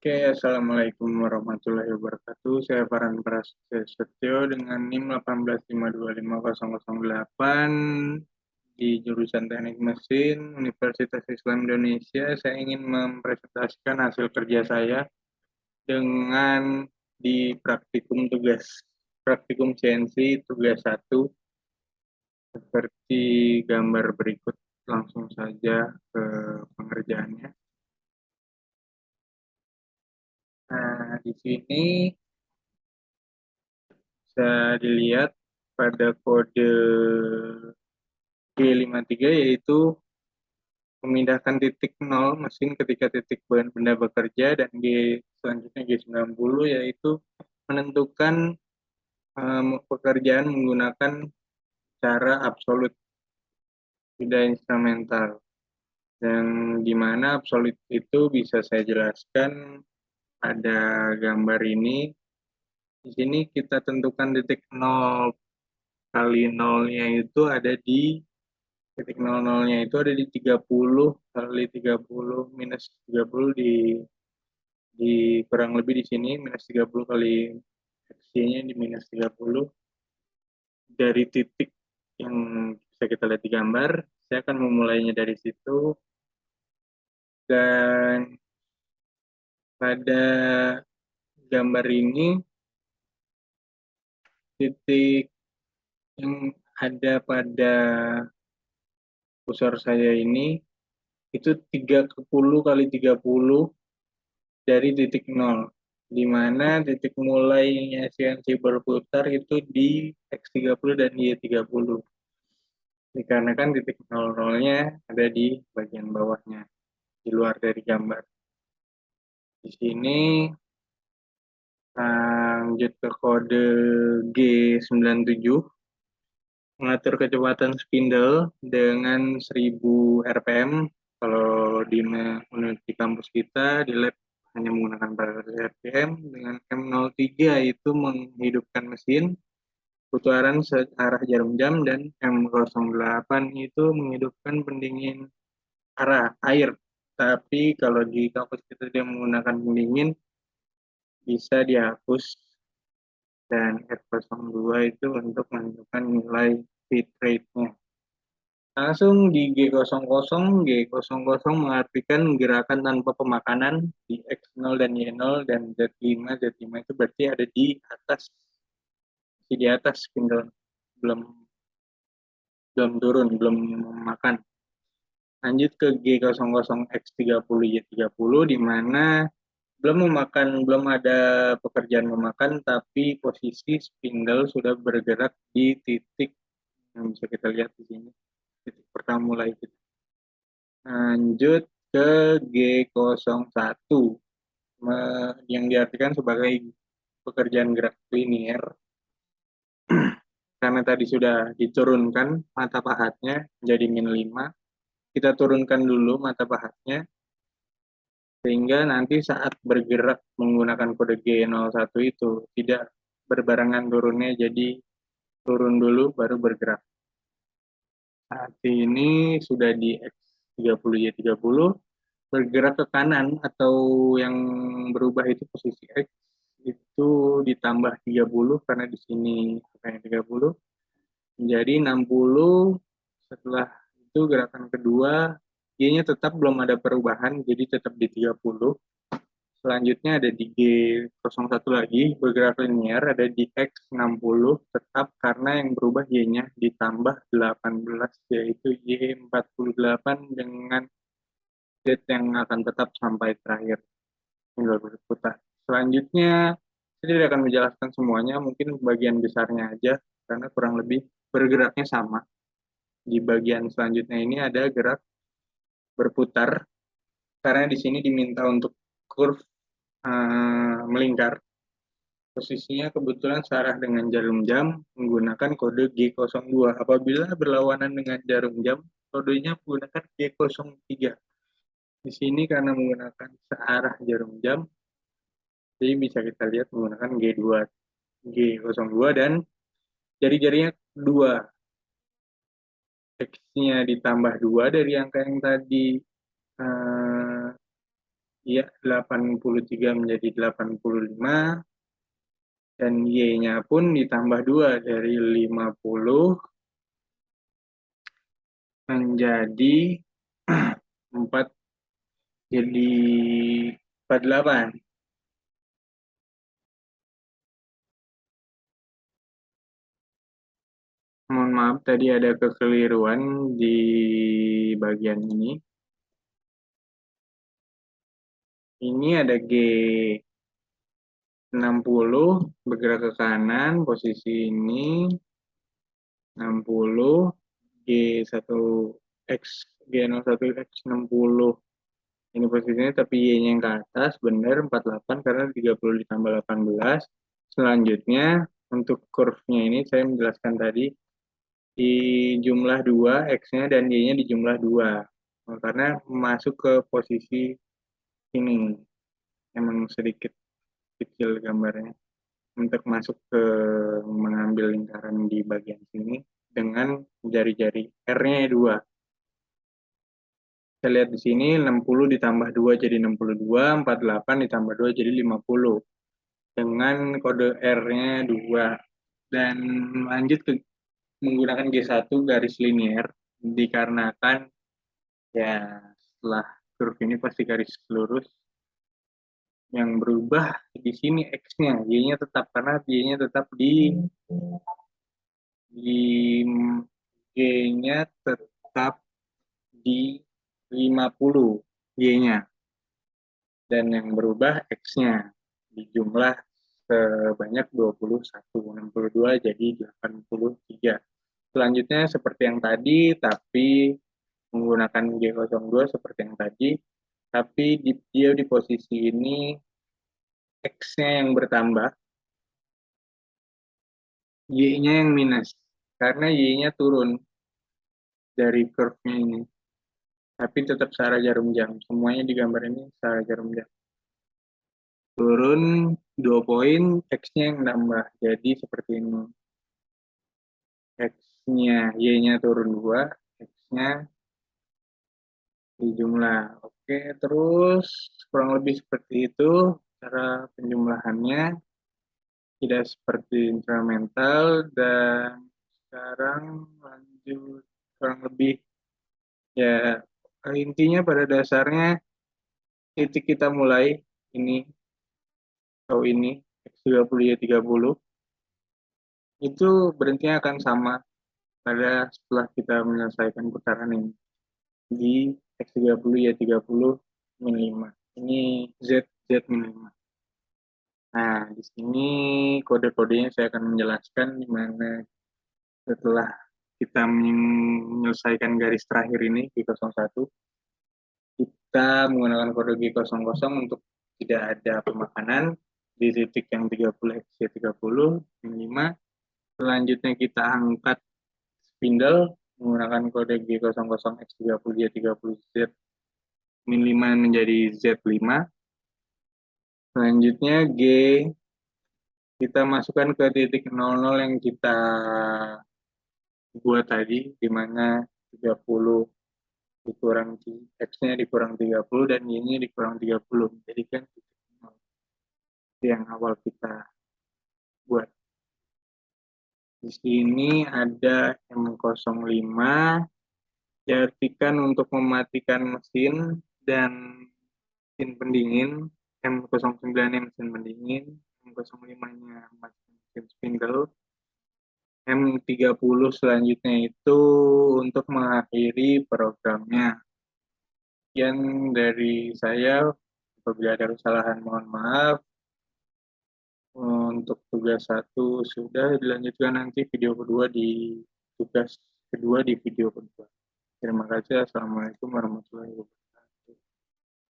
Assalamualaikum warahmatullahi wabarakatuh. Saya Farhan Prasetyo dengan NIM 185250008 di jurusan Teknik Mesin Universitas Islam Indonesia. Saya ingin mempresentasikan hasil kerja saya dengan di praktikum CNC tugas 1 seperti gambar berikut. Langsung saja ke pengerjaannya. Nah, di sini bisa dilihat pada kode G53 yaitu memindahkan titik 0 mesin ketika titik benda bekerja, dan selanjutnya G90 yaitu menentukan pekerjaan menggunakan cara absolut, tidak instrumental. Dan di mana absolut itu bisa saya jelaskan ada gambar ini. Di sini kita tentukan titik 0 kali 0-nya itu ada di titik 00-nya itu ada di 30 kali 30 minus 30 di kurang lebih di sini minus 30 kali X-nya di minus 30 dari titik yang bisa kita lihat di gambar. Saya akan memulainya dari situ, dan pada gambar ini titik yang ada pada kursor saya ini itu 30 kali 30 dari titik 0, di mana titik mulainya CNC berputar itu di X30 dan Y30. Dikarenakan titik 00-nya ada di bagian bawahnya, di luar dari gambar. Di sini lanjut ke kode G97, mengatur kecepatan spindle dengan 1000 rpm. Kalau di kampus kita, di lab hanya menggunakan 400 rpm. Dengan M03 itu menghidupkan mesin putaran searah jarum jam, dan M08 itu menghidupkan pendingin arah air. Tapi kalau di kampus kita dia menggunakan pendingin, bisa dihapus, dan F02 itu untuk menentukan nilai feed rate-nya. Langsung di G00 mengartikan gerakan tanpa pemakanan di X0 dan Y0, dan Z5 itu berarti ada di atas, di atas spindle, belum turun, belum memakan. Lanjut ke G00X30Y30, di mana belum ada pekerjaan memakan, tapi posisi spindle sudah bergerak di titik yang bisa kita lihat di sini, titik pertama mulai kita. Lanjut ke G01 yang diartikan sebagai pekerjaan gerak linier. Karena tadi sudah diturunkan mata pahatnya menjadi -5, kita turunkan dulu mata pahatnya, sehingga nanti saat bergerak menggunakan kode G01 itu tidak berbarengan turunnya, jadi turun dulu baru bergerak. Saat ini sudah di X30Y30, bergerak ke kanan atau yang berubah itu posisi X itu ditambah 30, karena di sini angkanya 30 menjadi 60. Setelah itu gerakan kedua, Y-nya tetap belum ada perubahan, jadi tetap di 30. Selanjutnya ada di G01 lagi, bergerak linear, ada di X60 tetap, karena yang berubah Y-nya ditambah 18, yaitu Y48 dengan Z yang akan tetap sampai terakhir tinggal berputar. Selanjutnya, saya tidak akan menjelaskan semuanya, mungkin bagian besarnya aja, karena kurang lebih bergeraknya sama. Di bagian selanjutnya ini ada gerak berputar, karena di sini diminta untuk curve melingkar. Posisinya kebetulan searah dengan jarum jam menggunakan kode G02. Apabila berlawanan dengan jarum jam, kodenya menggunakan G03. Di sini karena menggunakan searah jarum jam, jadi bisa kita lihat menggunakan G02, dan jari-jarinya 2. X-nya ditambah 2 dari angka yang tadi ya 83 menjadi 85, dan Y-nya pun ditambah 2 dari 50 menjadi 4, jadi 48. Mohon maaf, tadi ada kekeliruan di bagian ini. Ini ada G60 bergerak ke kanan, posisi ini 60, G1X, G01X 60. Ini posisinya, tapi Y-nya yang ke atas, benar 48 karena 30 ditambah 18. Selanjutnya, untuk curve-nya ini saya menjelaskan tadi, di jumlah 2, X-nya dan Y-nya di jumlah 2. Karena masuk ke posisi ini, emang sedikit kecil gambarnya, untuk masuk ke mengambil lingkaran di bagian sini dengan jari-jari R-nya 2. Kita lihat di sini 60 ditambah 2 jadi 62, 48 ditambah 2 jadi 50. Dengan kode R-nya 2. Dan lanjut ke menggunakan G1 garis linier, dikarenakan ya setelah curve ini pasti garis lurus. Yang berubah di sini X-nya, Y-nya tetap, karena Y-nya tetap di G-nya tetap di 50 Y-nya. Dan yang berubah X-nya di jumlah sebanyak 21, 62 jadi 83. Selanjutnya seperti yang tadi, tapi menggunakan G02 seperti yang tadi, tapi dia di posisi ini X-nya yang bertambah, Y-nya yang minus, karena Y-nya turun dari curve-nya ini. Tapi tetap searah jarum jam, semuanya di gambar ini searah jarum jam. Turun 2 poin, X-nya yang nambah, jadi seperti ini. X-nya, Y-nya turun 2, X-nya di jumlah. Oke, terus kurang lebih seperti itu cara penjumlahannya, tidak seperti instrumental. Dan sekarang lanjut, kurang lebih ya intinya pada dasarnya titik kita mulai ini atau ini X30 Y30 itu berhentinya akan sama pada setelah kita menyelesaikan putaran ini di X30 Y30 min 5. Ini Z min 5. Nah, di sini kode-kodenya saya akan menjelaskan di mana setelah kita menyelesaikan garis terakhir ini G01, kita menggunakan kode G00 untuk tidak ada pemakanan di titik yang 30 X30 min 5. Selanjutnya kita angkat spindle menggunakan kode G00 X30 Y30 Z min 5 menjadi Z5. Selanjutnya G kita masukkan ke titik 00 yang kita buat tadi, di mana 30 dikurang X-nya dikurang 30 dan Y-nya dikurang 30. Jadi kan titik 0 yang awal kita buat. Di sini ada M05, diartikan untuk mematikan mesin dan mesin pendingin. M09-nya mesin pendingin, M05-nya mesin spindle. M30 selanjutnya itu untuk mengakhiri programnya. Sekian dari saya, apabila ada kesalahan mohon maaf. Untuk tugas 1 sudah, dilanjutkan nanti video kedua di tugas kedua di video kedua. Terima kasih. Assalamualaikum warahmatullahi wabarakatuh.